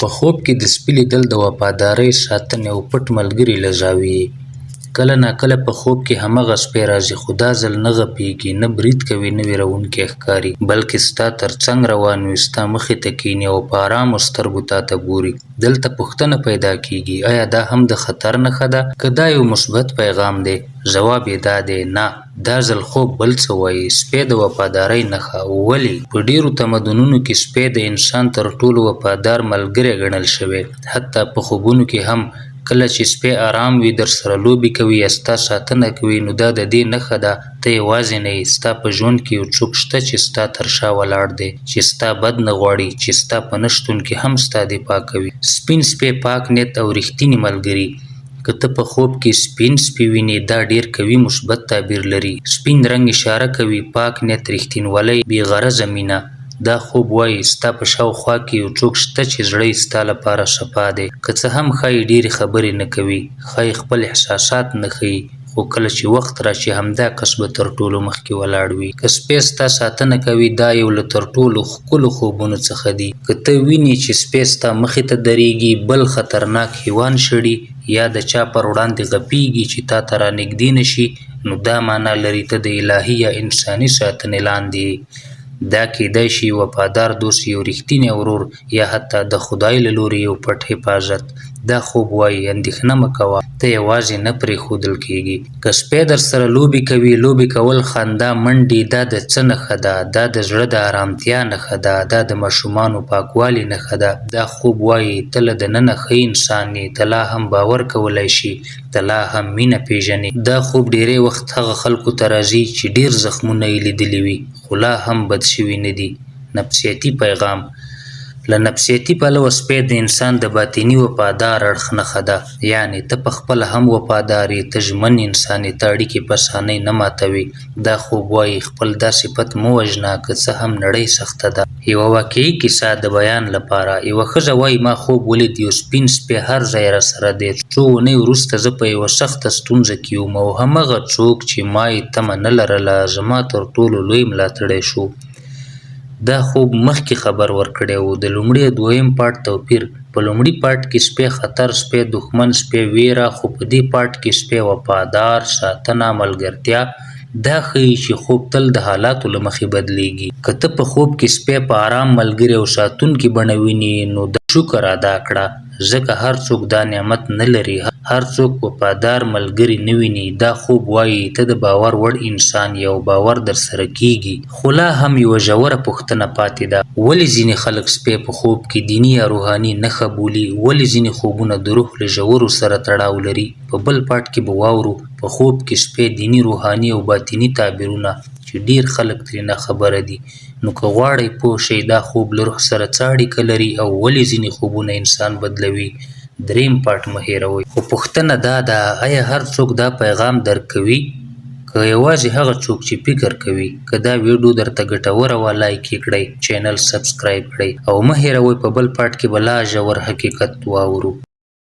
په خوب کې د سپي لیدل د وفادارۍ، ساتنې او پټ ملګري له زاویې. کله ناکله په خوب کې هماغه سپی راځي، خو دا ځل نه غپېږي، نه برید کوي، نه وېروونکی ښکاري، بلکې ستا تر څنګ روان وي، ستا مخې ته کښېني او په ارامو سترګو تا ته ګوري. دلته پوښتنه پیدا کېږي، آیا دا هم د خطر نښه ده؟ که دا یو مثبت پیغام دی؟ ځواب یې دا دی: نه. دا ځل خوب بل څه وایي. سپی د وفادارۍ نښه. ولې؟ په ډېرو تمدنونو کې سپی د انسان تر ټولو وفادار ملګری ګڼل شوی. حتی په خوبونو کې هم کله چې سپی ارام وي، درسره لوبې کوي یا ستا ساتنه کوي، نو دا د دې نښه ده ته یوازې نه یې. ستا په ژوند کې یو څوک شته چې ستا تر شا ولاړ دی، چې ستا بد نه غواړي، چې ستا په نه شتون کې هم ستا دفاع کوي. سپین سپی، پاک نیت او رښتینی ملګري. که ته په خوب کې سپین سپي وینې، دا ډېر قوي مثبت تعبیر لري. سپین رنګ اشاره کوي پاک نیت، رښتینولۍ، بې غرضه مینه. دا خوب وایي ستا په شاوخوا کې یو څوک شته چې زړه یې ستا لپاره صفا دی. که څه هم ښایي ډېرې خبرې نه کوي، ښایي خپل احساسات نه ښیي، خو کله چې وخت راشي همدا کس به تر ټولو مخکې ولاړ وي. که سپی ستا ساتنه کوي، دا یو له تر ټولو ښکلو خوبونو څخه دي. که ته وینې چې سپی ستا مخې ته درېږي، بل خطرناک حیوان شړي یا د چا پر وړاندې غپېږي چې تا ته رانږدې نه شي، نو دا معنا لري ته د الهي یا انساني ساتنې لاندې یې. دا کیدای شي وفادار دوست، یو رښتینی ورور، یا حتی د خدای له لورې یو پټ حفاظت. دا خوب وایي اندېښنه مه کوه، ته یوازې نه پرېښودل کېږي. که سپی درسره لوبې کوي، لوبې کول، خندا، منډې، دا د څه نښه ده؟ دا د زړه د ارامتیا نښه ده، دا د ماشومانو پاکوالي نښه ده. دا خوب وایي ته له دننه ښه انسان یې، ته لا هم باور کولی شي، ته لا هم مینه پېژنې. دا خوب ډېری وخت هغه خلکو ته راځي چې ډېر زخمونه یې لیدلي وي، خو لا هم بد شوي نه دي. نفسیاتي پیغام. له نفسیاتي پلوه سپی د انسان د باطني وفادار اړخ نښه ده. یعنې ته په خپله هم وفادار یې، ته ژمن انسان یې، ته اړیکې په اسانۍ نه ماتوي. دا خوب وایي خپل دا صفت مه وژنه، که څه هم نړۍ سخته ده. یوه واقعي کیسه د بیان لپاره. یوه ښځه وایي ما خوب ولید یو سپین سپی هر ځای راسره دی. څو اونۍ وروسته زه په یوه سخته ستونزه کې وم او همغه څوک چې ما یې تمه نه لرله زما تر ټولو لوی ملاتړی شو. دا خوب مخکې خبر ورکړی و. د لومړي او دویم پارت توپیر. په لومړي پارت کې سپی خطر، سپی دښمن، سپی ویره، خو په دې پارت کې سپی وفادار، ساتنه، ملګرتیا. دا ښیي چې خوب تل د حالاتو له مخې بدلیږي. که ته په خوب کې سپی په ارام، ملګري او ساتونکي بڼه وینې، نو د شکر ادا کړه، ځکه هر څوک دا نعمت نه لري. هر څوک وفادار ملګري نه ویني. دا خوب وایي ته د باور وړ انسان یې او باور درسره کېږي. خو لا هم یوه ژوره پوښتنه پاتې ده: ولې ځینې خلک سپی په خوب کې دیني یا روحاني نښه بولي؟ ولې ځینې خوبونه د روح له ژورو سره تړاو لري؟ په بل پارت کې به واورو په خوب کې سپی دیني، روحاني او باطني تعبیرونه چې ډېر خلک ترې ناخبره دي. نو که غواړئ پوه شئ دا خوب له روح سره څه اړیکه لري او ولې ځینې خوبونه انسان بدلوي، دریم پارت مه هېروئ. خو پوښتنه دا ده: آیا هر څوک دا پیغام درک کوي؟ که یوازې هغه څوک چې فکر کوي. که دا ویډیو درته ګټوره وه، لایک یې کړئ، چینل سبسکرایب کړئ او مه هېروئ په بل پارت کې به لا ژور حقیقت واورو.